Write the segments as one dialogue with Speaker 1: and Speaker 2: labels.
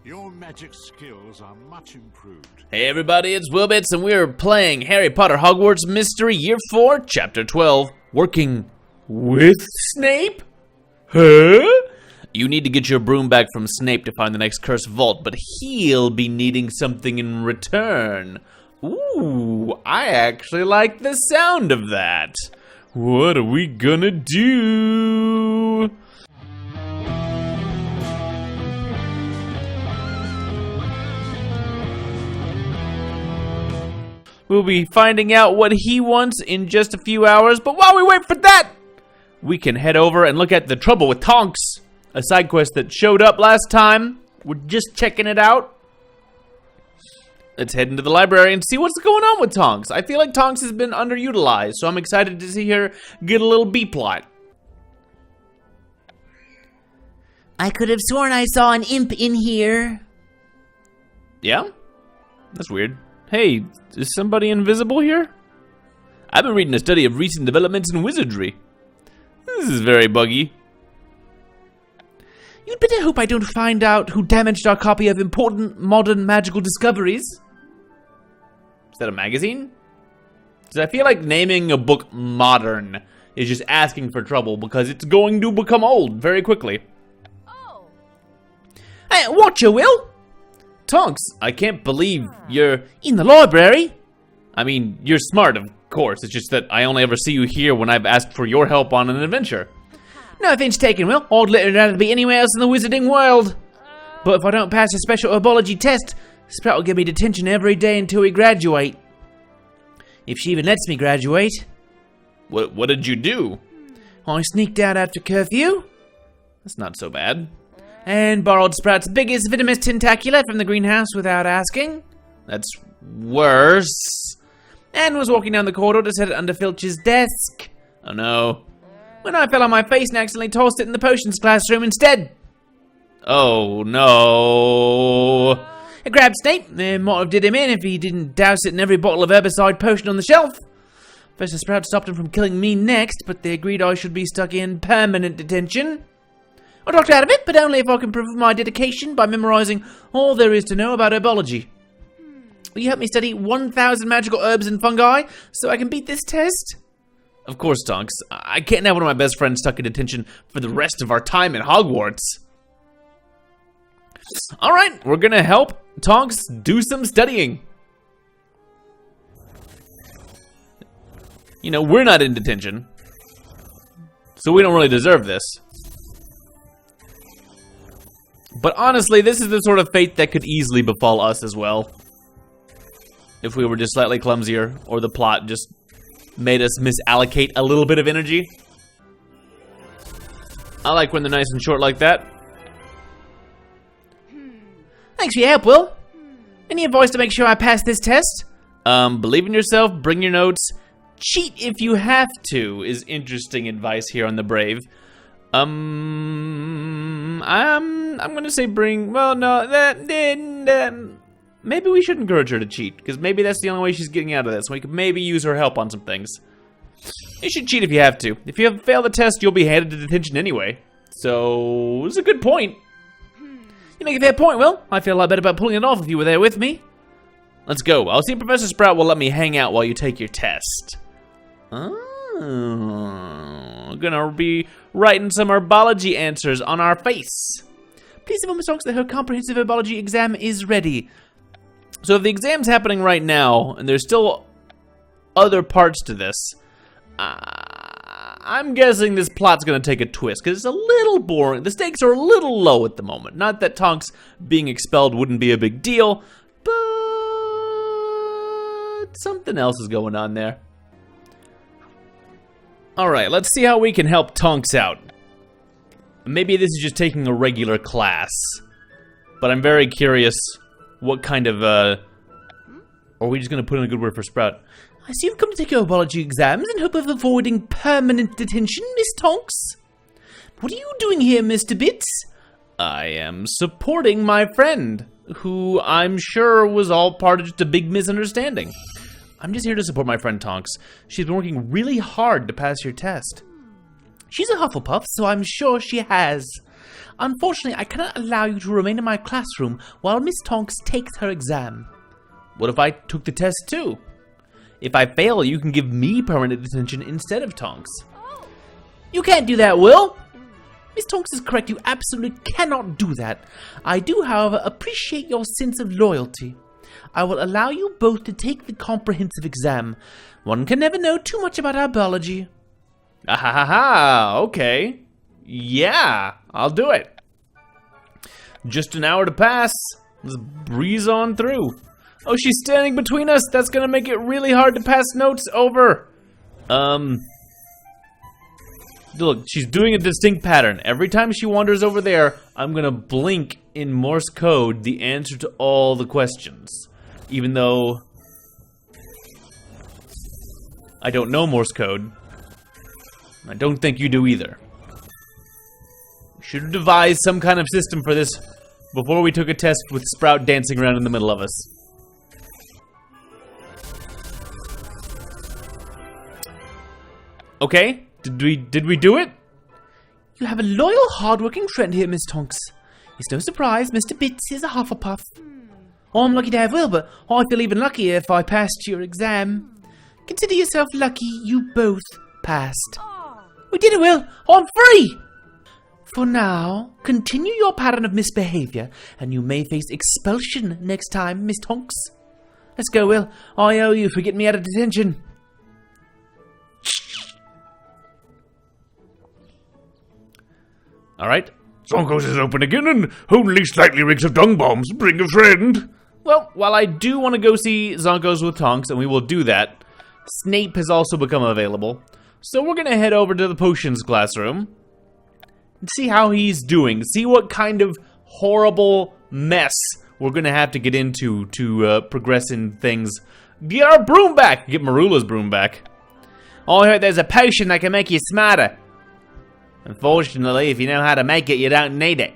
Speaker 1: Your magic skills are much improved.
Speaker 2: Hey everybody, it's WillBits, and we're playing Harry Potter Hogwarts Mystery Year 4, Chapter 12, Working with Snape? Huh? You need to get your broom back from Snape to find the next cursed vault, but he'll be needing something in return. Ooh, I actually like the sound of that. What are we gonna do? We'll be finding out what he wants in just a few hours, but while we wait for that, we can head over and look at the Trouble with Tonks, a side quest that showed up last time. We're just checking it out. Let's head into the library and see what's going on with Tonks. I feel like Tonks has been underutilized, so I'm excited to see her get a little B-plot.
Speaker 3: I could have sworn I saw an imp in here.
Speaker 2: Yeah? That's weird. Hey, is somebody invisible here? I've been reading a study of recent developments in wizardry. This is very buggy.
Speaker 3: You'd better hope I don't find out who damaged our copy of Important Modern Magical Discoveries.
Speaker 2: Is that a magazine? Because I feel like naming a book modern is just asking for trouble because it's going to become old very quickly.
Speaker 3: Oh. Hey, watch you, Will!
Speaker 2: Tonks, I can't believe you're...
Speaker 3: In the library?
Speaker 2: I mean, you're smart, of course. It's just that I only ever see you here when I've asked for your help on an adventure.
Speaker 3: No offense taken, Will. I'd let her be anywhere else in the wizarding world. But if I don't pass a special herbology test, Sprout will give me detention every day until we graduate. If she even lets me graduate.
Speaker 2: What did you do?
Speaker 3: I sneaked out after curfew.
Speaker 2: That's not so bad.
Speaker 3: And borrowed Sprout's biggest venomous tentacula from the greenhouse without asking.
Speaker 2: That's worse.
Speaker 3: And was walking down the corridor to set it under Filch's desk.
Speaker 2: Oh no.
Speaker 3: When I fell on my face and accidentally tossed it in the potions classroom instead.
Speaker 2: Oh no.
Speaker 3: I grabbed Snape. It might have did him in if he didn't douse it in every bottle of herbicide potion on the shelf. Professor Sprout stopped him from killing me next, but they agreed I should be stuck in permanent detention. I talked out of it, but only if I can prove my dedication by memorizing all there is to know about herbology. Will you help me study 1,000 magical herbs and fungi so I can beat this test?
Speaker 2: Of course, Tonks. I can't have one of my best friends stuck in detention for the rest of our time in Hogwarts. Alright, we're gonna help Tonks do some studying. You know, we're not in detention, so we don't really deserve this. But honestly, this is the sort of fate that could easily befall us as well. If we were just slightly clumsier, or the plot just made us misallocate a little bit of energy. I like when they're nice and short like that.
Speaker 3: Thanks for your help, Will. Any advice to make sure I pass this test?
Speaker 2: Believe in yourself, bring your notes. Cheat if you have to is interesting advice here on The Brave. I'm gonna say bring, well, no, maybe we should encourage her to cheat, because maybe that's the only way she's getting out of this. We could maybe use her help on some things. You should cheat if you have to. If you fail the test, you'll be handed to detention anyway. So, it's a good point.
Speaker 3: You make a fair point, Will. I feel a lot better about pulling it off if you were there with me.
Speaker 2: Let's go. I'll see if Professor Sprout will let me hang out while you take your test. Oh, gonna be writing some herbology answers on our face.
Speaker 3: Please inform Miss Tonks that her comprehensive herbology exam is ready.
Speaker 2: So if the exam's happening right now, and there's still other parts to this, I'm guessing this plot's gonna take a twist, because it's a little boring. The stakes are a little low at the moment. Not that Tonks being expelled wouldn't be a big deal, but something else is going on there. Alright, let's see how we can help Tonks out. Maybe this is just taking a regular class, but I'm very curious what kind of, or are we just gonna put in a good word for Sprout?
Speaker 3: I see you've come to take your herbology exams in hope of avoiding permanent detention, Miss Tonks. What are you doing here, Mr. Bits?
Speaker 2: I am supporting my friend, who I'm sure was all part of just a big misunderstanding. I'm just here to support my friend Tonks. She's been working really hard to pass your test.
Speaker 3: She's a Hufflepuff, so I'm sure she has. Unfortunately, I cannot allow you to remain in my classroom while Miss Tonks takes her exam.
Speaker 2: What if I took the test too? If I fail, you can give me permanent detention instead of Tonks.
Speaker 3: You can't do that, Will! Miss Tonks is correct, you absolutely cannot do that. I do, however, appreciate your sense of loyalty. I will allow you both to take the comprehensive exam. One can never know too much about our biology.
Speaker 2: Ah ha ha ha, okay. Yeah, I'll do it. Just an hour to pass. Let's breeze on through. Oh, she's standing between us. That's gonna make it really hard to pass notes over. Look, she's doing a distinct pattern. Every time she wanders over there, I'm gonna blink in Morse code the answer to all the questions. Even though I don't know Morse code. I don't think you do either. Should have devised some kind of system for this before we took a test with Sprout dancing around in the middle of us. Okay, did we do it?
Speaker 3: You have a loyal, hard-working friend here, Miss Tonks. It's no surprise Mr. Bits is a Hufflepuff. Oh, I'm lucky to have Will, but I feel even luckier if I passed your exam. Consider yourself lucky you both passed. We did it, Will! I'm free! For now, continue your pattern of misbehavior, and you may face expulsion next time, Miss Tonks. Let's go, Will. I owe you for getting me out of detention.
Speaker 2: Alright.
Speaker 1: Zonkos is open again, and only slightly reeks of dung bombs. Bring a friend.
Speaker 2: Well, while I do want to go see Zonkos with Tonks, and we will do that, Snape has also become available. So we're going to head over to the potions classroom and see how he's doing. See what kind of horrible mess we're going to have to get into to progress in things. Get our broom back! Get Merula's broom back.
Speaker 3: I heard there's a potion that can make you smarter.
Speaker 2: Unfortunately, if you know how to make it, you don't need it.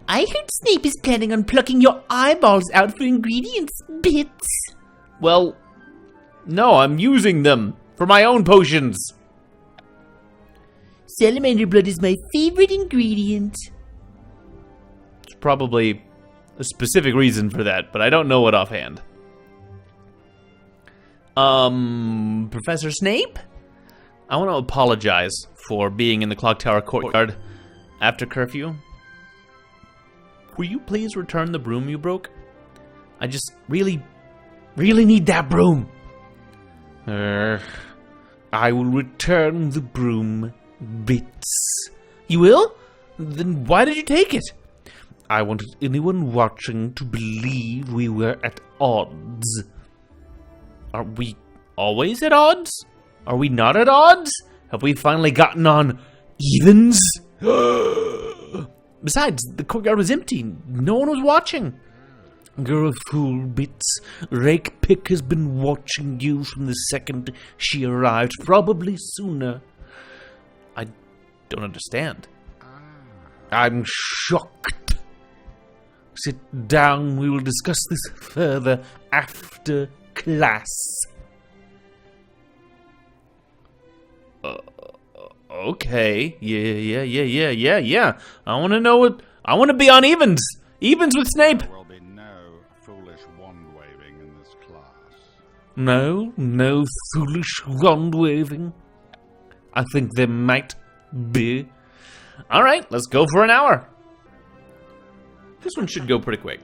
Speaker 3: I heard Snape is planning on plucking your eyeballs out for ingredients, Bits.
Speaker 2: Well, no, I'm using them for my own potions.
Speaker 3: Salamander blood is my favorite ingredient.
Speaker 2: There's probably a specific reason for that, but I don't know it offhand. Professor Snape? I want to apologize for being in the Clock Tower courtyard after curfew. Will you please return the broom you broke? I just really need that broom.
Speaker 1: I will return the broom, Bits.
Speaker 3: You will? Then why did you take it?
Speaker 1: I wanted anyone watching to believe we were at odds.
Speaker 2: Are we always at odds? Are we not at odds? Have we finally gotten on evens? Besides, the courtyard was empty. No one was watching.
Speaker 1: You're a fool, Bits. Rakepick has been watching you from the second she arrived, probably sooner.
Speaker 2: I don't understand.
Speaker 1: I'm shocked. Sit down, we will discuss this further after class.
Speaker 2: Okay. Yeah. I want to know what... I want to be on evens. Evens with Snape.
Speaker 1: There will be no foolish wand-waving in this class. No foolish wand-waving. I think there might be.
Speaker 2: Alright, let's go for an hour. This one should go pretty quick.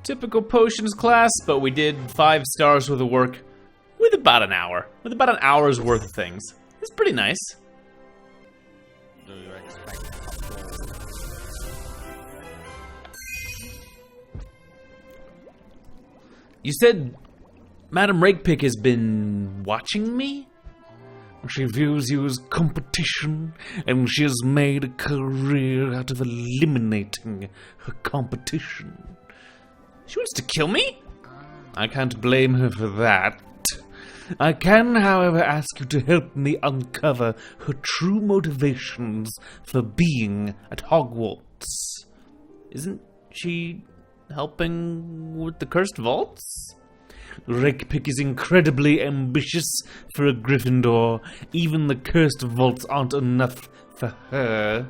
Speaker 2: Typical potions class, but we did 5 stars worth of work with about an hour. With about an hour's worth of things. It's pretty nice.
Speaker 1: Do you expect
Speaker 2: You said Madam Rakepick has been watching me?
Speaker 1: She views you as competition, and she has made a career out of eliminating her competition.
Speaker 2: She wants to kill me?
Speaker 1: I can't blame her for that. I can, however, ask you to help me uncover her true motivations for being at Hogwarts.
Speaker 2: Isn't she helping with the cursed vaults?
Speaker 1: Rakepick is incredibly ambitious for a Gryffindor. Even the cursed vaults aren't enough for her.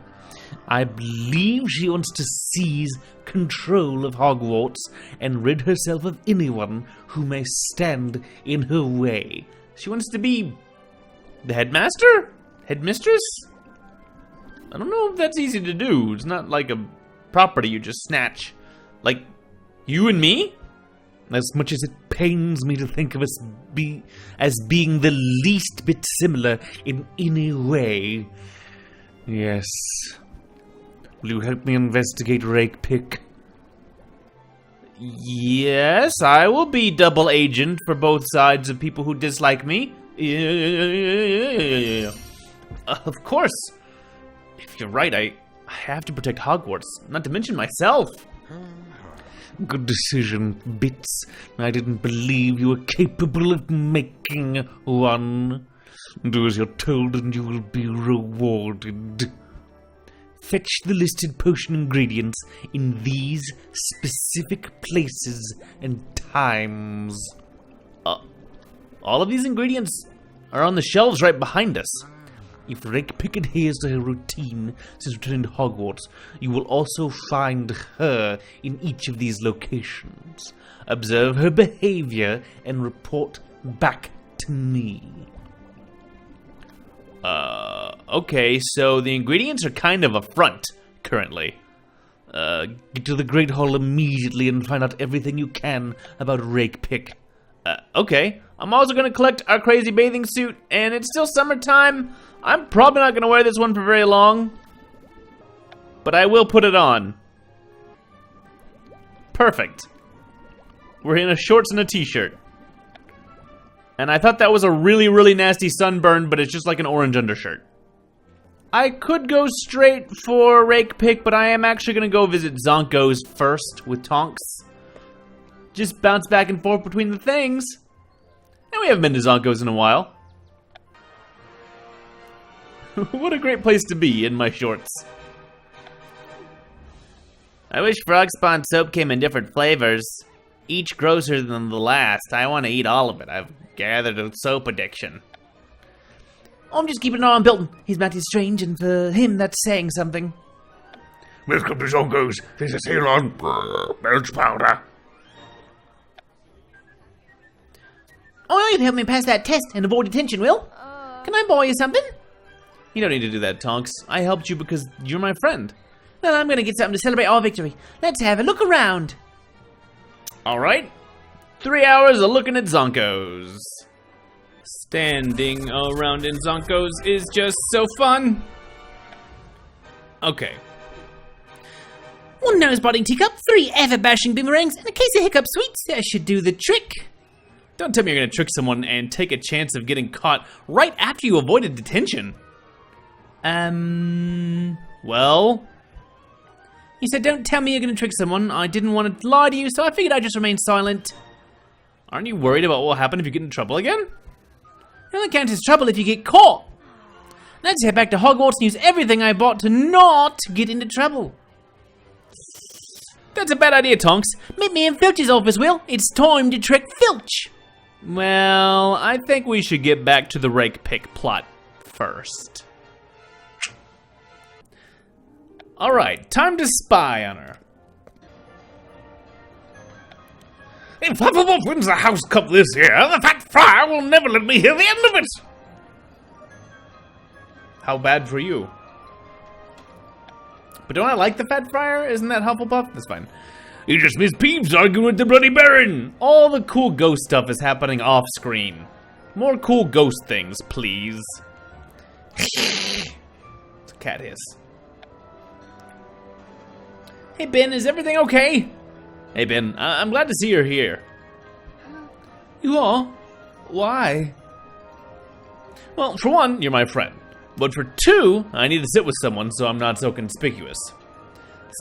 Speaker 1: I believe she wants to seize control of Hogwarts and rid herself of anyone who may stand in her way.
Speaker 2: She wants to be the headmaster? Headmistress? I don't know if that's easy to do. It's not like a property you just snatch. Like, you and me?
Speaker 1: As much as it pains me to think of us as being the least bit similar in any way. Yes. Will you help me investigate Rakepick?
Speaker 2: Yes, I will be double agent for both sides of people who dislike me. Yeah. Of course. If you're right, I have to protect Hogwarts, not to mention myself.
Speaker 1: Good decision, Bits. I didn't believe you were capable of making one. Do as you're told and you will be rewarded. Fetch the listed potion ingredients in these specific places and times.
Speaker 2: All of these ingredients are on the shelves right behind us.
Speaker 1: If Rakepick adheres to her routine since returning to Hogwarts, you will also find her in each of these locations. Observe her behavior and report back to me.
Speaker 2: Okay, so the ingredients are kind of a front, currently.
Speaker 1: Get to the Great Hall immediately and find out everything you can about Rakepick.
Speaker 2: Okay. I'm also gonna collect our crazy bathing suit, and it's still summertime. I'm probably not gonna wear this one for very long, but I will put it on. Perfect. We're in a shorts and a t-shirt. And I thought that was a really, really nasty sunburn, but it's just like an orange undershirt. I could go straight for Rakepick, but I am actually gonna go visit Zonko's first with Tonks. Just bounce back and forth between the things. And we haven't been to Zonko's in a while. What a great place to be in my shorts. I wish frog spawn soap came in different flavors, each grosser than the last. I want to eat all of it. I've gathered a soap addiction.
Speaker 3: I'm just keeping an eye on Bilton. He's mighty strange, and for him, that's saying something.
Speaker 1: Welcome to Zonko's. There's a sale on belch powder.
Speaker 3: Oh, you'd help me pass that test and avoid detention, Will. Can I borrow you something?
Speaker 2: You don't need to do that, Tonks. I helped you because you're my friend.
Speaker 3: Well, I'm gonna get something to celebrate our victory. Let's have a look around.
Speaker 2: Alright. 3 hours of looking at Zonko's. Standing around in Zonko's is just so fun. Okay.
Speaker 3: 1 nose-biting teacup, 3 ever-bashing boomerangs, and a case of hiccup sweets. That should do the trick.
Speaker 2: Don't tell me you're gonna trick someone and take a chance of getting caught right after you avoided detention. Well?
Speaker 3: You said don't tell me you're gonna trick someone. I didn't want to lie to you, so I figured I'd just remain silent.
Speaker 2: Aren't you worried about what will happen if you get in trouble again?
Speaker 3: It only counts as trouble if you get caught. Let's head back to Hogwarts and use everything I bought to not get into trouble.
Speaker 2: That's a bad idea, Tonks.
Speaker 3: Meet me in Filch's office, Will. It's time to trick Filch.
Speaker 2: Well, I think we should get back to the Rakepick plot first. Alright, time to spy on her.
Speaker 1: If Hufflepuff wins the House Cup this year, the Fat Friar will never let me hear the end of it.
Speaker 2: How bad for you? But don't I like the Fat Friar? Isn't that Hufflepuff? That's fine.
Speaker 1: You just missed Peeves arguing with the bloody Baron.
Speaker 2: All the cool ghost stuff is happening off screen. More cool ghost things, please. It's a cat hiss. Hey Ben, is everything okay? Hey Ben, I'm glad to see you're here.
Speaker 3: You are?
Speaker 2: Why? Well, for one, you're my friend. But for two, I need to sit with someone so I'm not so conspicuous.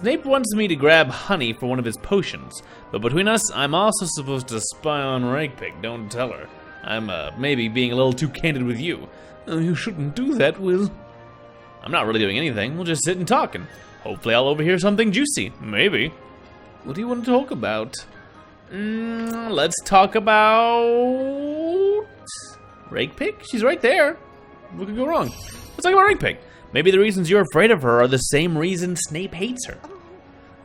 Speaker 2: Snape wants me to grab honey for one of his potions, but between us, I'm also supposed to spy on Rakepick. Don't tell her. I'm maybe being a little too candid with you.
Speaker 1: You shouldn't do that, Will.
Speaker 2: I'm not really doing anything. We'll just sit and talk, and hopefully I'll overhear something juicy. Maybe.
Speaker 1: What do you want to talk about?
Speaker 2: Let's talk about Rakepick. She's right there. What could go wrong? Let's talk about Rakepick. Maybe the reasons you're afraid of her are the same reason Snape hates her.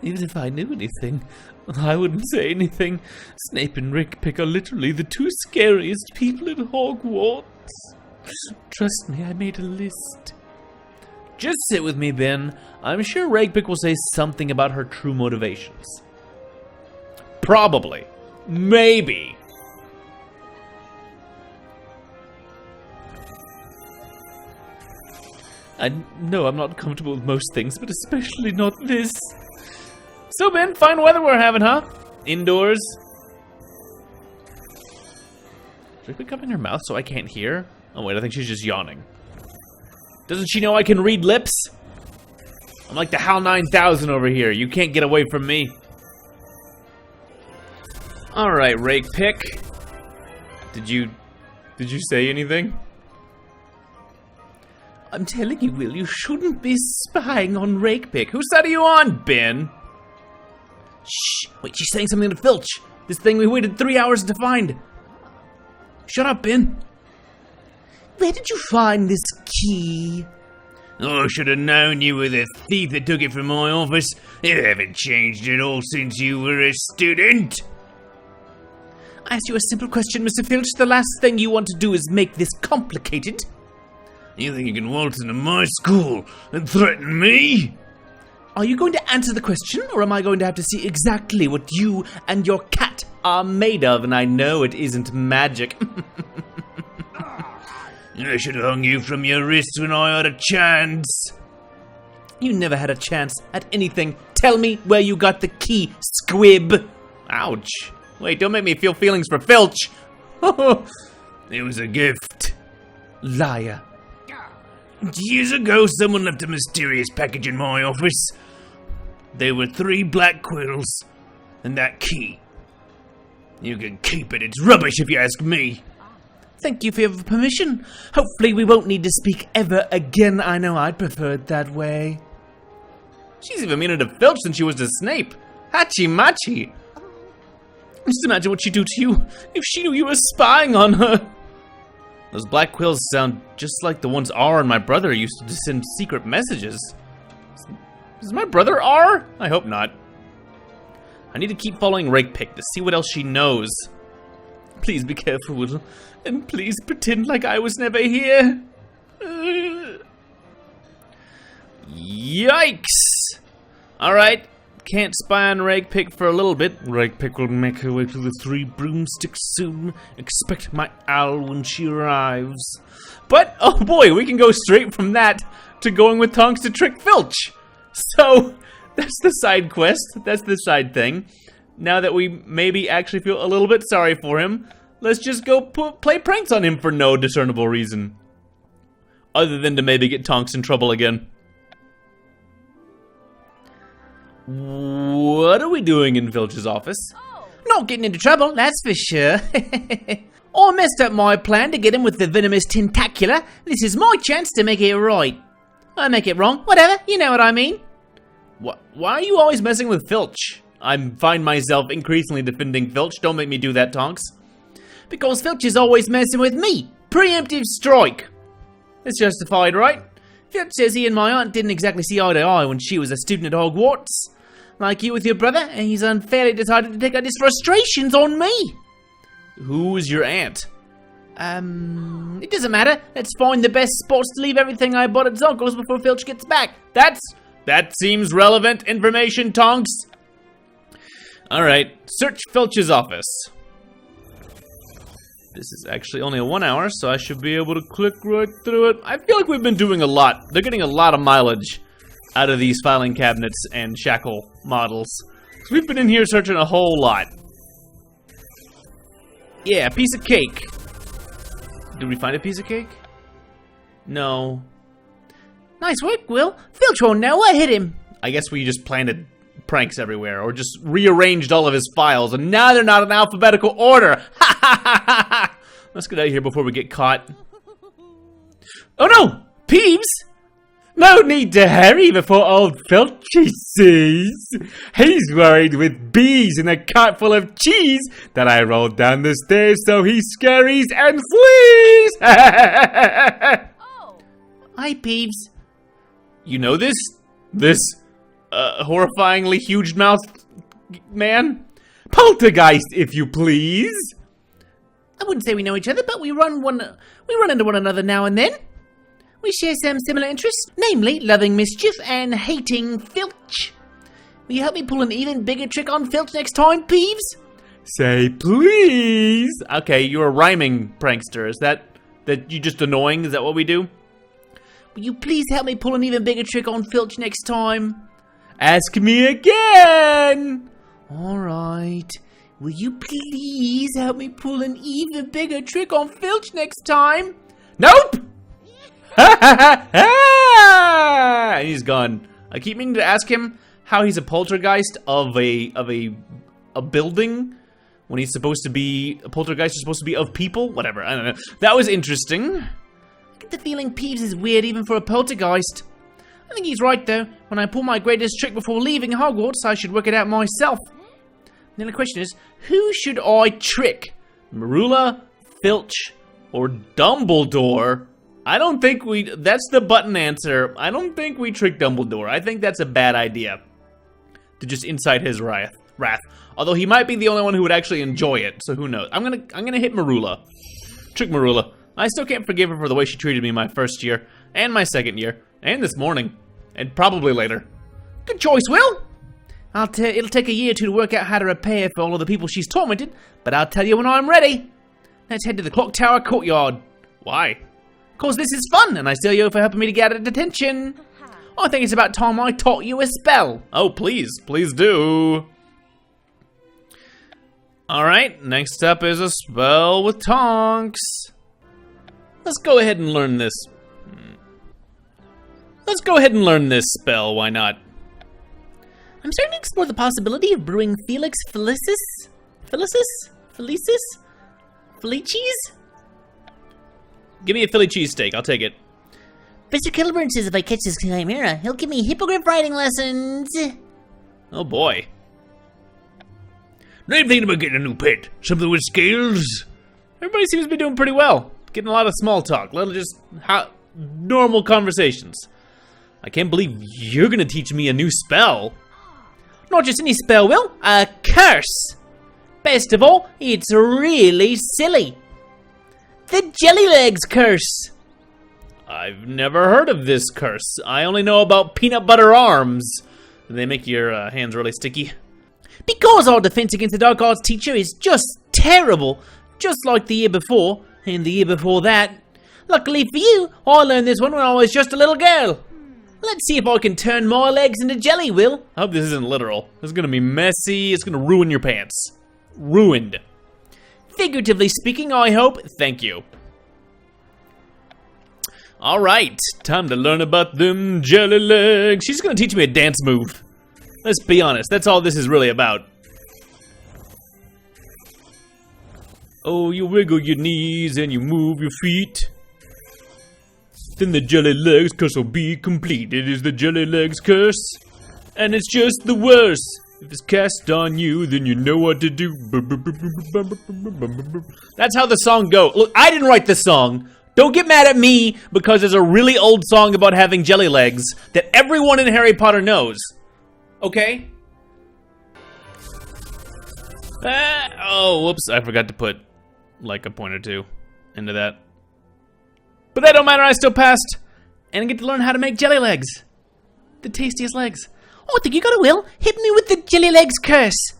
Speaker 1: Even if I knew anything, I wouldn't say anything. Snape and Rakepick are literally the two scariest people in Hogwarts. Trust me, I made a list.
Speaker 2: Just sit with me, Ben. I'm sure Rakepick will say something about her true motivations. Probably. Maybe.
Speaker 1: I know I'm not comfortable with most things, but especially not this.
Speaker 2: So, Ben, fine weather we're having, huh? Indoors.
Speaker 1: Should Rakepick come in her mouth so I can't hear?
Speaker 2: Oh, wait, I think she's just yawning. Doesn't she know I can read lips? I'm like the HAL 9000 over here. You can't get away from me. Alright, Rakepick. Did you say anything?
Speaker 1: I'm telling you, Will, you shouldn't be spying on Rakepick.
Speaker 2: Whose side are you on, Ben? Shh! Wait, she's saying something to Filch. This thing we waited 3 hours to find. Shut up, Ben.
Speaker 1: Where did you find this key?
Speaker 4: Oh, I should have known you were the thief that took it from my office. You haven't changed at all since you were a student.
Speaker 1: I asked you a simple question, Mr. Filch. The last thing you want to do is make this complicated.
Speaker 4: You think you can waltz into my school and threaten me?
Speaker 1: Are you going to answer the question, or am I going to have to see exactly what you and your cat are made of? And I know it isn't magic.
Speaker 4: I should have hung you from your wrists when I had a chance.
Speaker 1: You never had a chance at anything. Tell me where you got the key, squib.
Speaker 2: Ouch. Wait, don't make me feel feelings for Filch.
Speaker 4: It was a gift.
Speaker 1: Liar.
Speaker 4: Years ago, someone left a mysterious package in my office. There were 3 black quills and that key. You can keep it. It's rubbish if you ask me.
Speaker 1: Thank you for your permission. Hopefully we won't need to speak ever again. I know I'd prefer it that way.
Speaker 2: She's even meaner to Filch than she was to Snape. Hachi-machi.
Speaker 1: Just imagine what she'd do to you if she knew you were spying on her.
Speaker 2: Those black quills sound just like the ones R and my brother used to send secret messages. Is my brother R? I hope not. I need to keep following Rakepick to see what else she knows.
Speaker 1: Please be careful, Will. And please pretend like I was never here.
Speaker 2: Yikes! Alright, can't spy on Rakepick for a little bit.
Speaker 1: Rakepick will make her way to the 3 broomsticks soon. Expect my owl when she arrives.
Speaker 2: But, oh boy, we can go straight from that to going with Tonks to trick Filch. So, that's the side quest. That's the side thing. Now that we maybe actually feel a little bit sorry for him, let's just go play pranks on him for no discernible reason. Other than to maybe get Tonks in trouble again. What are we doing in Filch's office?
Speaker 3: Not getting into trouble, that's for sure. I messed up my plan to get him with the venomous tentacular. This is my chance to make it right. I make it wrong, whatever, you know what I mean.
Speaker 2: Why are you always messing with Filch? I find myself increasingly defending Filch. Don't make me do that, Tonks.
Speaker 3: Because Filch is always messing with me. Preemptive strike.
Speaker 2: It's justified, right?
Speaker 3: Filch says he and my aunt didn't exactly see eye to eye when she was a student at Hogwarts. Like you with your brother, and he's unfairly decided to take out his frustrations on me.
Speaker 2: Who is your aunt?
Speaker 3: It doesn't matter. Let's find the best spots to leave everything I bought at Zonko's before Filch gets back.
Speaker 2: That seems relevant information, Tonks. Alright, search Filch's office. This is actually only a 1 hour, so I should be able to click right through it. I feel like we've been doing a lot. They're getting a lot of mileage out of these filing cabinets and shackle models. So we've been in here searching a whole lot. Yeah, a piece of cake. Did we find a piece of cake? No.
Speaker 3: Nice work, Will. Filch won't know I hit him.
Speaker 2: I guess we just planted pranks everywhere, or just rearranged all of his files, and now they're not in alphabetical order. Ha ha ha ha ha! Let's get out of here before we get caught. Oh no! Peeves!
Speaker 1: No need to hurry before old Filchy sees. He's worried with bees and a cart full of cheese that I rolled down the stairs so he scurries and flees.
Speaker 3: Hi, Peeves.
Speaker 2: You know this horrifyingly huge-mouthed man?
Speaker 1: Poltergeist, if you please.
Speaker 3: I wouldn't say we know each other, but we run into one another now and then. We share some similar interests, namely loving mischief and hating Filch. Will you help me pull an even bigger trick on Filch next time, Peeves?
Speaker 1: Say please.
Speaker 2: Okay, you're a rhyming prankster. Is that you just annoying? Is that what we do?
Speaker 3: Will you please help me pull an even bigger trick on Filch next time?
Speaker 1: Ask me again.
Speaker 3: Alright. Will you please help me pull an even bigger trick on Filch next time?
Speaker 2: Nope! And he's gone. I keep meaning to ask him how he's a poltergeist of a building when he's supposed to be a poltergeist is supposed to be of people. Whatever, I don't know. That was interesting.
Speaker 3: I get the feeling Peeves is weird even for a poltergeist. I think he's right though. When I pull my greatest trick before leaving Hogwarts, I should work it out myself. Then the question is, who should I trick?
Speaker 2: Merula, Filch, or Dumbledore? I don't think that's the button answer. I don't think we trick Dumbledore. I think that's a bad idea. To just incite his wrath. Although he might be the only one who would actually enjoy it, so who knows. I'm gonna hit Merula. Trick Merula. I still can't forgive her for the way she treated me my first year, and my second year, and this morning, and probably later.
Speaker 3: Good choice, Will. It'll take a year or two to work out how to repay her for all of the people she's tormented, but I'll tell you when I'm ready. Let's head to the Clock Tower courtyard.
Speaker 2: Why?
Speaker 3: Cause this is fun, and I still owe you for helping me to get out of detention. I think it's about time I taught you a spell.
Speaker 2: Oh, please do. Alright, next up is a spell with Tonks. Let's go ahead and learn this. Let's go ahead and learn this spell, why not?
Speaker 3: I'm starting to explore the possibility of brewing Felix Felicis?
Speaker 2: Give me a Philly cheesesteak, I'll take it.
Speaker 3: Mr. Kilburn says if I catch this chimera, he'll give me hippogriff riding lessons.
Speaker 2: Oh boy.
Speaker 4: I'm thinking about getting a new pet. Something with scales.
Speaker 2: Everybody seems to be doing pretty well. Getting a lot of small talk, little just normal conversations. I can't believe you're gonna teach me a new spell.
Speaker 3: Not just any spell, Will. A curse. Best of all, it's really silly. The Jellylegs curse.
Speaker 2: I've never heard of this curse. I only know about peanut butter arms. They make your hands really sticky.
Speaker 3: Because our defense against the dark arts teacher is just terrible. Just like the year before, and the year before that. Luckily for you, I learned this one when I was just a little girl. Let's see if I can turn my legs into jelly, Will.
Speaker 2: I hope this isn't literal. This is gonna be messy. It's gonna ruin your pants. Ruined.
Speaker 3: Figuratively speaking, I hope.
Speaker 2: Thank you. Alright, time to learn about them jelly legs. She's gonna teach me a dance move. Let's be honest, that's all this is really about. Oh, you wiggle your knees and you move your feet. Then the jelly legs curse will be complete. It is the jelly legs curse. And it's just the worst. If it's cast on you, then you know what to do. That's how the song goes. Look, I didn't write the song. Don't get mad at me because there's a really old song about having jelly legs that everyone in Harry Potter knows. Okay? Oh, whoops. I forgot to put like a point or two into that. But that don't matter. I still passed. And I get to learn how to make jelly legs. The tastiest legs.
Speaker 3: Oh, I think you got it, Will. Hit me with the jelly legs curse.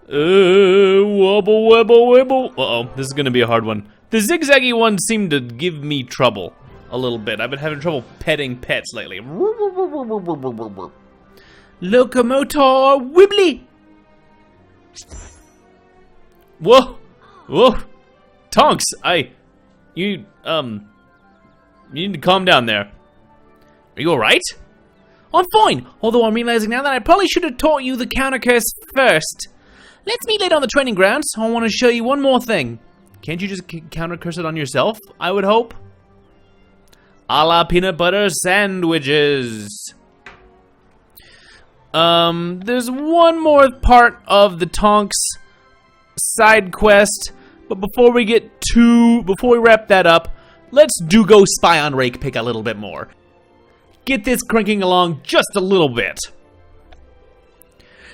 Speaker 2: Wobble, wobble, wobble. Uh-oh, this is gonna be a hard one. The zigzaggy ones seem to give me trouble a little bit. I've been having trouble petting pets lately.
Speaker 3: Locomotor wibbly.
Speaker 2: Whoa, whoa, Tonks, you need to calm down there. Are you alright?
Speaker 3: I'm fine, although I'm realizing now that I probably should have taught you the counter curse first. Let's meet later on the training grounds. I want to show you one more thing.
Speaker 2: Can't you just counter curse it on yourself, I would hope? a la peanut butter sandwiches. There's one more part of the Tonks side quest, but before we wrap that up, let's go spy on Rakepick a little bit more. Get this cranking along just a little bit.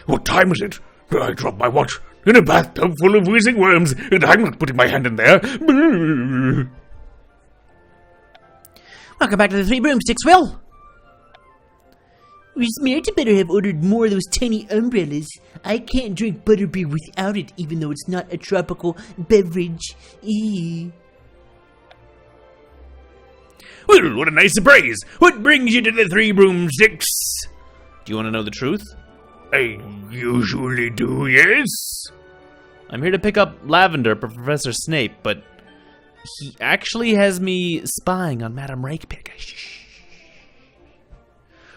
Speaker 4: What time is it? I dropped my watch in a bathtub full of wheezing worms, and I'm not putting my hand in there.
Speaker 3: Welcome back to the 3 broomsticks, Will.
Speaker 5: Smarty better have ordered more of those tiny umbrellas. I can't drink butterbeer without it, even though it's not a tropical beverage. Eee.
Speaker 4: Well, what a nice surprise! What brings you to the 3 broomsticks?
Speaker 2: Do you want to know the truth?
Speaker 4: I usually do, yes.
Speaker 2: I'm here to pick up Lavender for Professor Snape, but he actually has me spying on Madame Rakepick.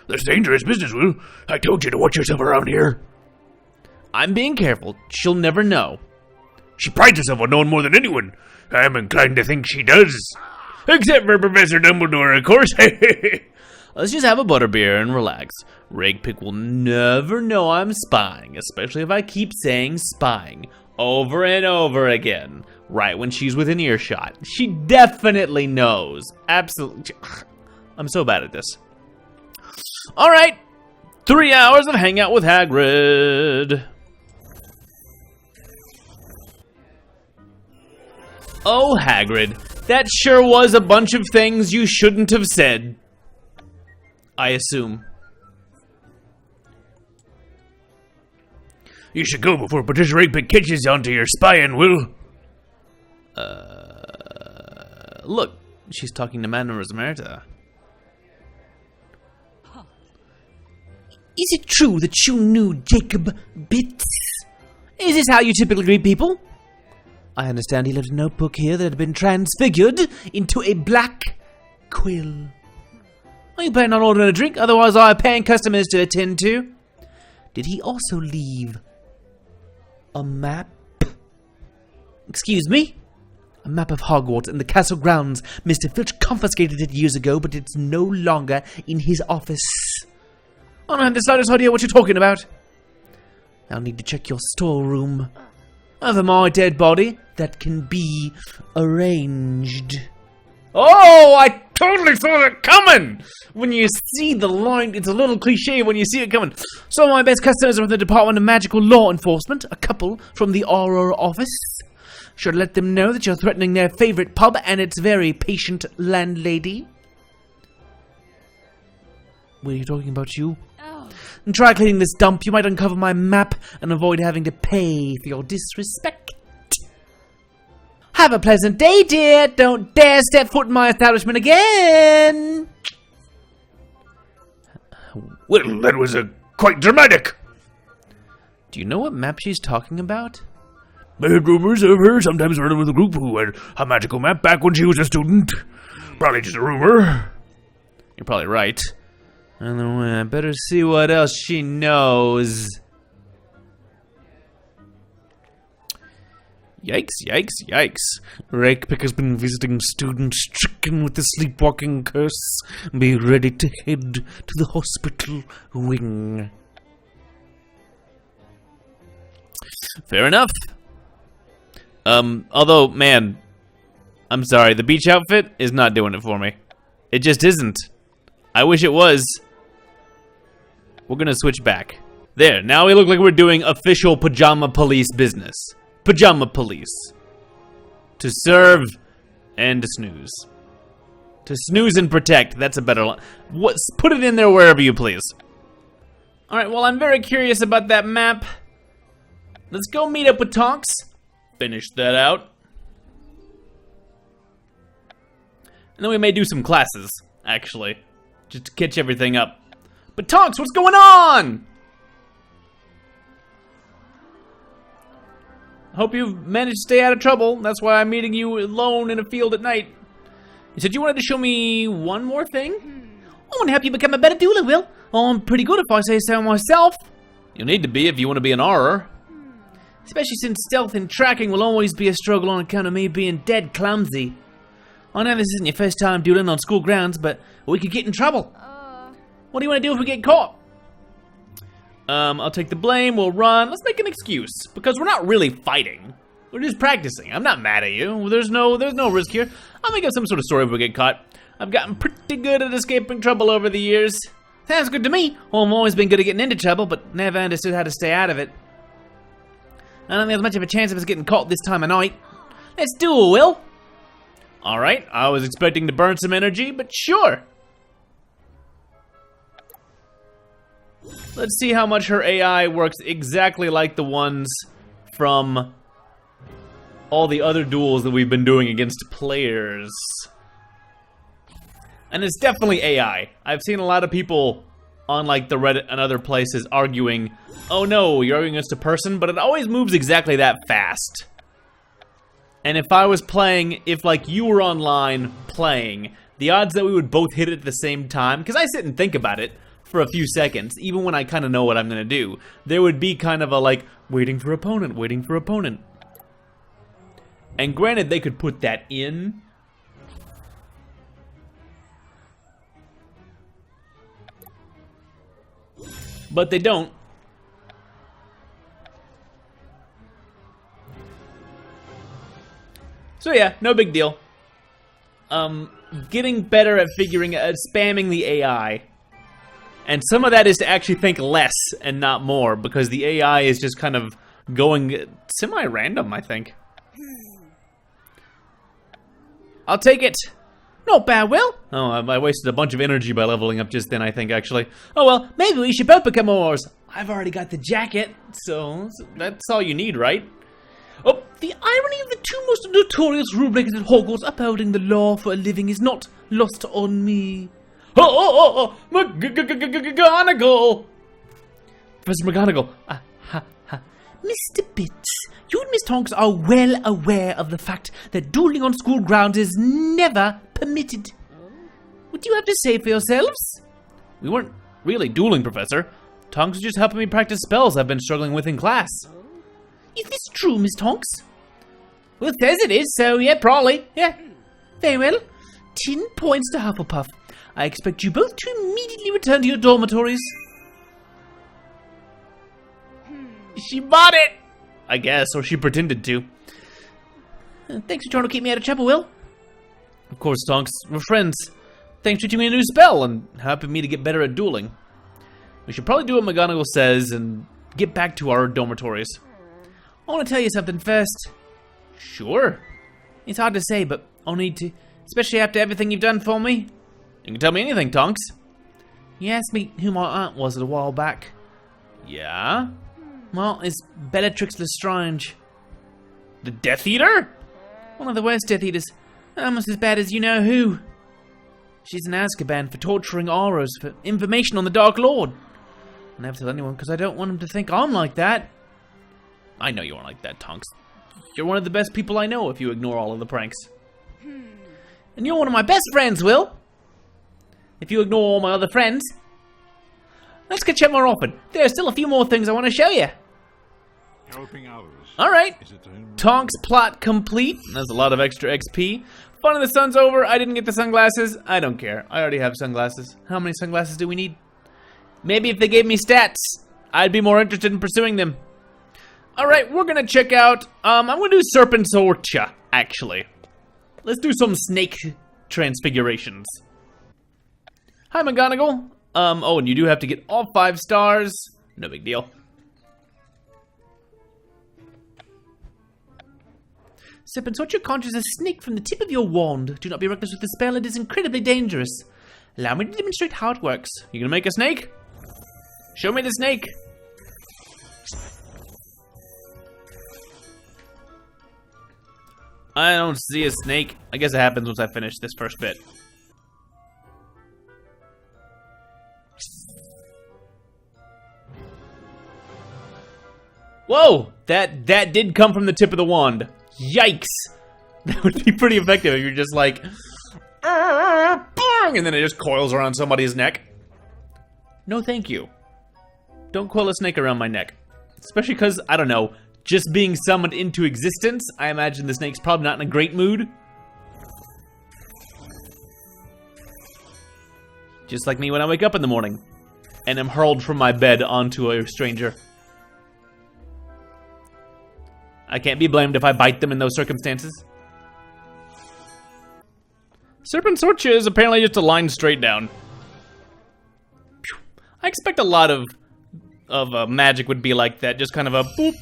Speaker 4: That's dangerous business, Will. I told you to watch yourself around here.
Speaker 2: I'm being careful. She'll never know.
Speaker 4: She prides herself on knowing more than anyone. I'm inclined to think she does. Except for Professor Dumbledore, of course.
Speaker 2: Let's just have a butterbeer and relax. Rakepick will never know I'm spying, especially if I keep saying spying over and over again, right when she's within earshot. She definitely knows. Absolutely. I'm so bad at this. All right, 3 hours of hangout with Hagrid. Oh, Hagrid, that sure was a bunch of things you shouldn't have said. I assume.
Speaker 4: You should go before Patricia Rakepick catches you onto your spying, Will.
Speaker 2: Look, she's talking to Madame Rosmerta.
Speaker 3: Is it true that you knew Jacob Bits? Is this how you typically greet people? I understand he left a notebook here that had been transfigured into a black quill. Are you planning on ordering a drink? Otherwise, I have paying customers to attend to. Did he also leave a map? Excuse me? A map of Hogwarts and the castle grounds. Mr. Filch confiscated it years ago, but it's no longer in his office. I don't have the slightest idea what you're talking about. I'll need to check your storeroom. Over my dead body, that can be arranged. Oh, I totally saw that coming! When you see the line, it's a little cliche when you see it coming. Some of my best customers are from the Department of Magical Law Enforcement, a couple from the Auror office. Should let them know that you're threatening their favorite pub and its very patient landlady. Were you talking about you? And try cleaning this dump. You might uncover my map and avoid having to pay for your disrespect. Have a pleasant day, dear. Don't dare step foot in my establishment again.
Speaker 4: Well, that was quite dramatic.
Speaker 2: Do you know what map she's talking about?
Speaker 4: I heard rumors of her sometimes running with a group who had a magical map back when she was a student. Probably just a rumor.
Speaker 2: You're probably right. Anyway, I better see what else she knows. Yikes, yikes, yikes. Rakepick has been visiting students stricken with the sleepwalking curse. Be ready to head to the hospital wing. Fair enough. Although, man, I'm sorry, the beach outfit is not doing it for me. It just isn't. I wish it was. We're gonna switch back. There, now we look like we're doing official pajama police business. Pajama police. To serve and to snooze. To snooze and protect, that's a better line. Put it in there wherever you please. Alright, well, I'm very curious about that map. Let's go meet up with Tonks. Finish that out. And then we may do some classes, actually. Just to catch everything up. But Tonks, what's going on? Hope you've managed to stay out of trouble. That's why I'm meeting you alone in a field at night. You said you wanted to show me one more thing?
Speaker 3: I want to help you become a better dueler, Will. Oh, I'm pretty good if I say so myself.
Speaker 2: You'll need to be if you want to be an Auror.
Speaker 3: Especially since stealth and tracking will always be a struggle on account of me being dead clumsy. I know this isn't your first time dueling on school grounds, but we could get in trouble. What do you want to do if we get caught?
Speaker 2: I'll take the blame, we'll run. Let's make an excuse, because we're not really fighting. We're just practicing. I'm not mad at you. There's no risk here. I'll make up some sort of story if we get caught. I've gotten pretty good at escaping trouble over the years.
Speaker 3: Sounds good to me. Well, I've always been good at getting into trouble, but never understood how to stay out of it. I don't think there's much of a chance of us getting caught this time of night. Let's do it, Will.
Speaker 2: Alright, I was expecting to burn some energy, but sure. Let's see how much her AI works exactly like the ones from all the other duels that we've been doing against players. And it's definitely AI. I've seen a lot of people on like the Reddit and other places arguing, oh no, you're arguing against a person, but it always moves exactly that fast. And if I was playing, if like you were online playing, the odds that we would both hit it at the same time, because I sit and think about it for a few seconds, even when I kind of know what I'm gonna do, there would be kind of a like, waiting for opponent, waiting for opponent. And granted, they could put that in, but they don't. So yeah, no big deal. Getting better at spamming the AI. And some of that is to actually think less and not more, because the AI is just kind of going semi-random, I think. I'll take it.
Speaker 3: Not bad, Will.
Speaker 2: Oh, I wasted a bunch of energy by leveling up just then, I think, actually.
Speaker 3: Oh well, maybe we should both become Aurors.
Speaker 2: I've already got the jacket, so that's all you need, right?
Speaker 3: Oh, the irony of the two most notorious rule-breakers at Hogwarts upholding the law for a living is not lost on me.
Speaker 2: McGonagall!
Speaker 3: Professor McGonagall, Mr. Bits, you and Miss Tonks are well aware of the fact that dueling on school grounds is never permitted. What do you have to say for yourselves?
Speaker 2: We weren't really dueling, Professor. Tonks was just helping me practice spells I've been struggling with in class.
Speaker 3: Is this true, Miss Tonks?
Speaker 2: Well, it says it is, so yeah, probably. Yeah.
Speaker 3: Very well. 10 points to Hufflepuff. I expect you both to immediately return to your dormitories.
Speaker 2: She bought it! I guess, or she pretended to.
Speaker 3: Thanks for trying to keep me out of trouble, Will.
Speaker 2: Of course, Tonks. We're friends. Thanks for teaching me a new spell and helping me to get better at dueling. We should probably do what McGonagall says and get back to our dormitories.
Speaker 3: I want to tell you something first.
Speaker 2: Sure.
Speaker 3: It's hard to say, but I'll need to. Especially after everything you've done for me.
Speaker 2: You can tell me anything, Tonks.
Speaker 3: You asked me who my aunt was a while back.
Speaker 2: Yeah?
Speaker 3: My aunt is Bellatrix Lestrange.
Speaker 2: The Death Eater?
Speaker 3: One of the worst Death Eaters. Almost as bad as you-know-who. She's in Azkaban for torturing Aurors for information on the Dark Lord. I never tell anyone because I don't want them to think I'm like that.
Speaker 2: I know you aren't like that, Tonks. You're one of the best people I know if you ignore all of the pranks.
Speaker 3: And you're one of my best friends, Will. If you ignore all my other friends. Let's catch up more often. There are still a few more things I want to show you.
Speaker 6: Helping others.
Speaker 2: Alright.
Speaker 6: Is it
Speaker 2: Tonks plot complete. That's a lot of extra XP. Fun of the sun's over. I didn't get the sunglasses. I don't care. I already have sunglasses. How many sunglasses do we need? Maybe if they gave me stats, I'd be more interested in pursuing them. Alright, we're gonna check out, I'm gonna do Serpent's Orcha, actually. Let's do some snake transfigurations. Hi, McGonagall. Oh, and you do have to get all 5 stars. No big deal.
Speaker 3: Serpent's Orcha conjures a snake from the tip of your wand. Do not be reckless with the spell, it is incredibly dangerous. Allow me to demonstrate how it works.
Speaker 2: You gonna make a snake? Show me the snake. I don't see a snake. I guess it happens once I finish this first bit. Whoa! That did come from the tip of the wand. Yikes! That would be pretty effective if you're just like... and then it just coils around somebody's neck. No thank you. Don't coil a snake around my neck. Especially because, I don't know, just being summoned into existence, I imagine the snake's probably not in a great mood. Just like me when I wake up in the morning and am hurled from my bed onto a stranger. I can't be blamed if I bite them in those circumstances. Serpent Sorcha is apparently just a line straight down. I expect a lot of magic would be like that, just kind of a boop,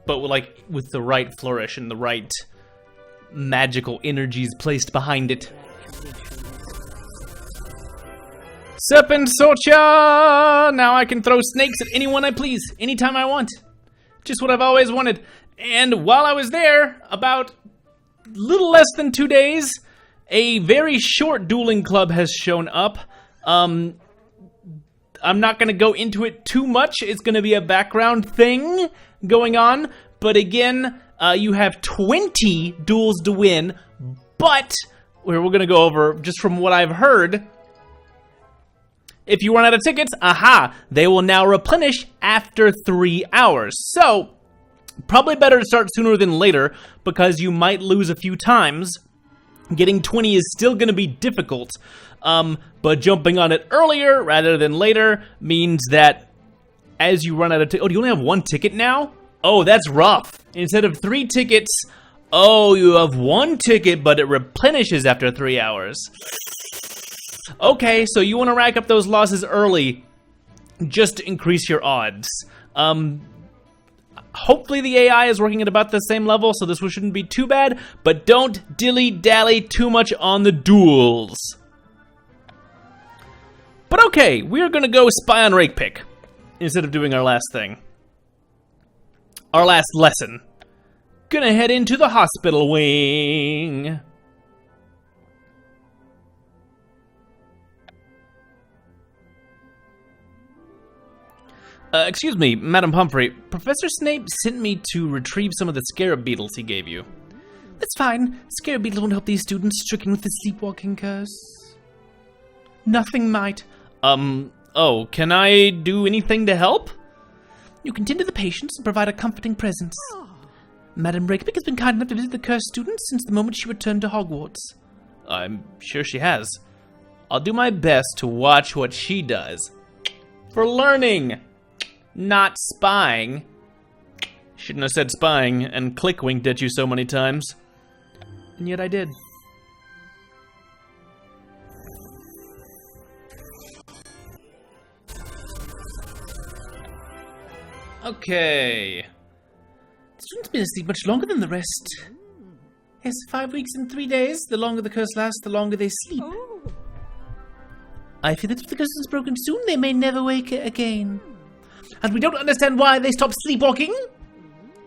Speaker 2: but like with the right flourish and the right magical energies placed behind it. Serpent Sorcha! Now I can throw snakes at anyone I please, anytime I want. Just what I've always wanted. And while I was there, about little less than 2 days, a very short Dueling Club has shown up. I'm not going to go into it too much. It's going to be a background thing going on. But again, you have 20 duels to win. But, we're going to go over, just from what I've heard, if you run out of tickets, they will now replenish after 3 hours. So, probably better to start sooner than later, because you might lose a few times. Getting 20 is still going to be difficult, but jumping on it earlier rather than later means that as you run out of tickets... Oh, do you only have 1 ticket now? Oh, that's rough. Instead of 3 tickets, oh, you have 1 ticket, but it replenishes after 3 hours. Okay, so you want to rack up those losses early just to increase your odds. Hopefully the AI is working at about the same level, so this one shouldn't be too bad, but don't dilly-dally too much on the duels. But okay, we're gonna go spy on Rakepick instead of doing our last thing. Our last lesson. Gonna head into the hospital wing. Excuse me, Madam Pumphrey. Professor Snape sent me to retrieve some of the scarab beetles he gave you.
Speaker 3: That's fine. Scarab beetles won't help these students stricken with the sleepwalking curse. Nothing might.
Speaker 2: Oh, can I do anything to help?
Speaker 3: You can tend to the patients and provide a comforting presence. Madam Rakepick has been kind enough to visit the cursed students since the moment she returned to Hogwarts.
Speaker 2: I'm sure she has. I'll do my best to watch what she does. For learning! Not spying. Shouldn't have said spying and click-winked at you so many times. And yet I did. Okay.
Speaker 3: The student's been asleep much longer than the rest. Yes, 5 weeks and 3 days. The longer the curse lasts, the longer they sleep. I fear that if the curse is broken soon, they may never wake again. And we don't understand why they stopped sleepwalking.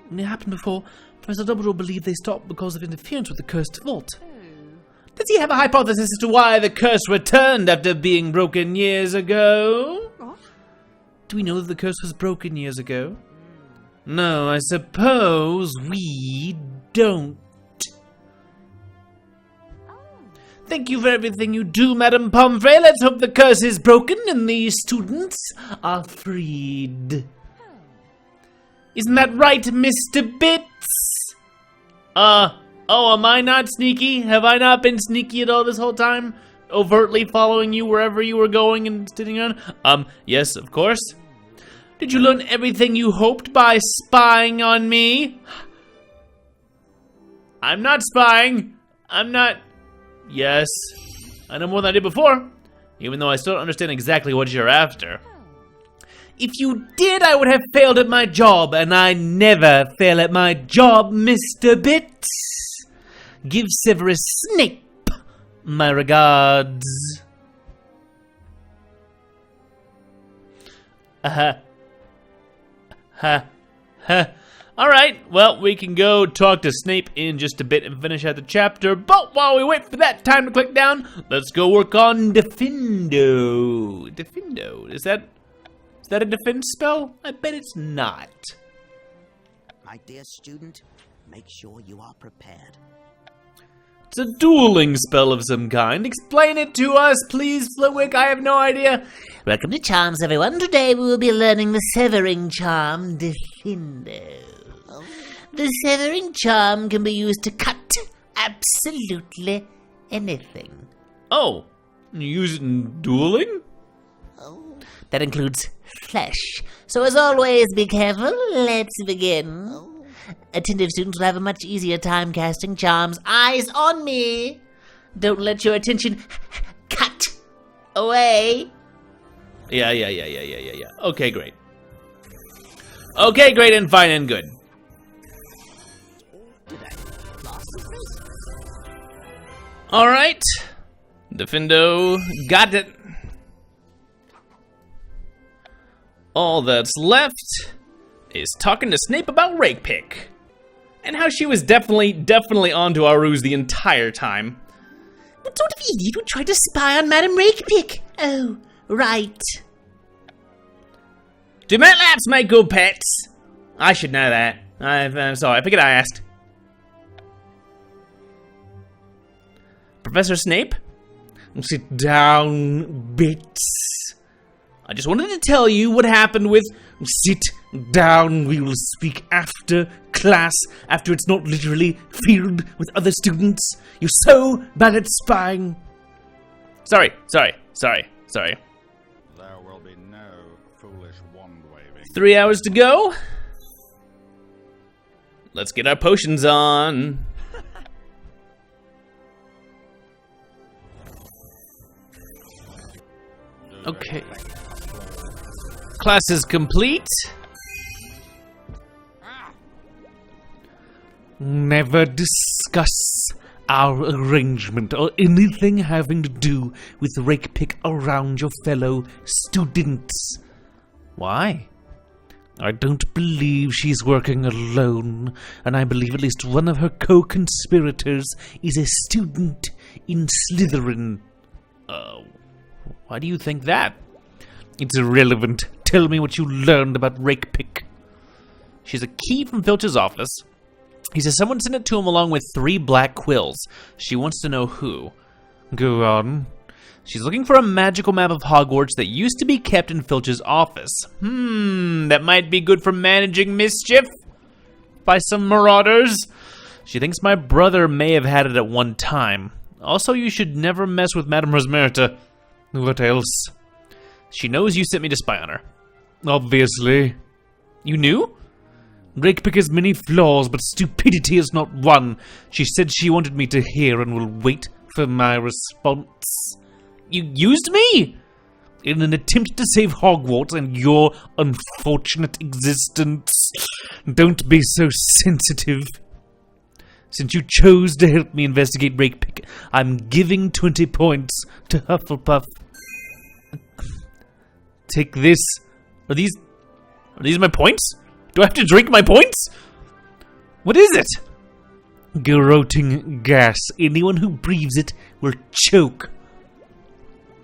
Speaker 3: When it happened before, Professor Dumbledore believed they stopped because of interference with the cursed vault. Does he have a hypothesis as to why the curse returned after being broken years ago? Do we know that the curse was broken years ago? No, I suppose we don't. Thank you for everything you do, Madam Pomfrey. Let's hope the curse is broken and these students are freed. Isn't that right, Mr. Bits? Oh, am I not sneaky? Have I not been sneaky at all this whole time? Overtly following you wherever you were going and sitting around? Yes, of course. Did you learn everything you hoped by spying on me? I'm not spying. I'm not... Yes, I know more than I did before, even though I still don't understand exactly what you're after. If you did, I would have failed at my job, and I never fail at my job, Mr. Bits. Give Severus Snape my regards. Alright, well, we can go talk to Snape in just a bit and finish out the chapter, but while we wait for that time to click down, let's go work on Defendo. Defendo, is that a defense spell? I bet it's not.
Speaker 7: My dear student, make sure you are prepared.
Speaker 2: It's a dueling spell of some kind. Explain it to us, please, Flitwick. I have no idea.
Speaker 5: Welcome to Charms, everyone. Today we will be learning the Savoring Charm, Defendo. The Savoring Charm can be used to cut absolutely anything.
Speaker 2: Oh, You use it in dueling?
Speaker 5: That includes flesh. So as always, be careful. Let's begin. Attentive students will have a much easier time casting charms. Eyes on me. Don't let your attention cut away.
Speaker 2: Yeah. Okay, great. Okay, great and fine and good. Alright. Defendo got it. All that's left is talking to Snape about Rakepick. And how she was definitely onto our ruse the entire time.
Speaker 5: What sort of idiot would try to spy on Madame Rakepick? Oh, right.
Speaker 2: Do Mount Laps make good pets? I should know that. I'm sorry, I figured I asked. Professor Snape?
Speaker 1: Sit down, Bits.
Speaker 2: I just wanted to tell you what happened with...
Speaker 1: Sit down, we will speak after class, after it's not literally filled with other students. You're so bad at spying.
Speaker 2: Sorry.
Speaker 6: There will be no foolish wand waving.
Speaker 2: 3 hours to go. Let's get our potions on. Okay. Class is complete.
Speaker 1: Never discuss our arrangement or anything having to do with Rakepick around your fellow students.
Speaker 2: Why?
Speaker 1: I don't believe she's working alone, and I believe at least one of her co-conspirators is a student in Slytherin.
Speaker 2: Why do you think that?
Speaker 1: It's irrelevant. Tell me what you learned about Rakepick.
Speaker 2: She's a key from Filch's office. He says someone sent it to him along with 3 black quills. She wants to know who.
Speaker 1: Go on.
Speaker 2: She's looking for a magical map of Hogwarts that used to be kept in Filch's office. That might be good for managing mischief by some marauders. She thinks my brother may have had it at one time. Also, you should never mess with Madame Rosmerta.
Speaker 1: What else?
Speaker 2: She knows you sent me to spy on her.
Speaker 1: Obviously.
Speaker 2: You knew?
Speaker 1: Rakepick has many flaws, but stupidity is not one. She said she wanted me to hear and will wait for my response.
Speaker 2: You used me?
Speaker 1: In an attempt to save Hogwarts and your unfortunate existence. Don't be so sensitive. Since you chose to help me investigate Rakepick, I'm giving 20 points to Hufflepuff.
Speaker 2: Take this. Are these my points? Do I have to drink my points? What is it?
Speaker 1: Garroting gas. Anyone who breathes it will choke.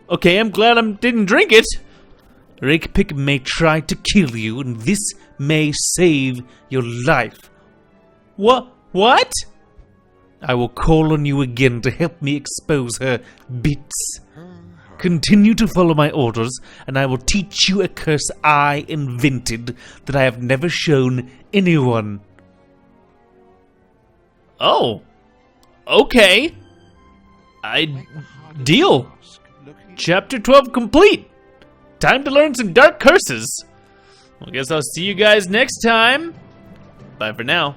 Speaker 2: Okay, I'm glad I didn't drink it.
Speaker 1: Rakepick may try to kill you, and this may save your life.
Speaker 2: What?
Speaker 1: I will call on you again to help me expose her, Bits. Continue to follow my orders, and I will teach you a curse I invented that I have never shown anyone.
Speaker 2: Oh. Okay. Deal. Chapter 12 complete. Time to learn some dark curses. I guess I'll see you guys next time. Bye for now.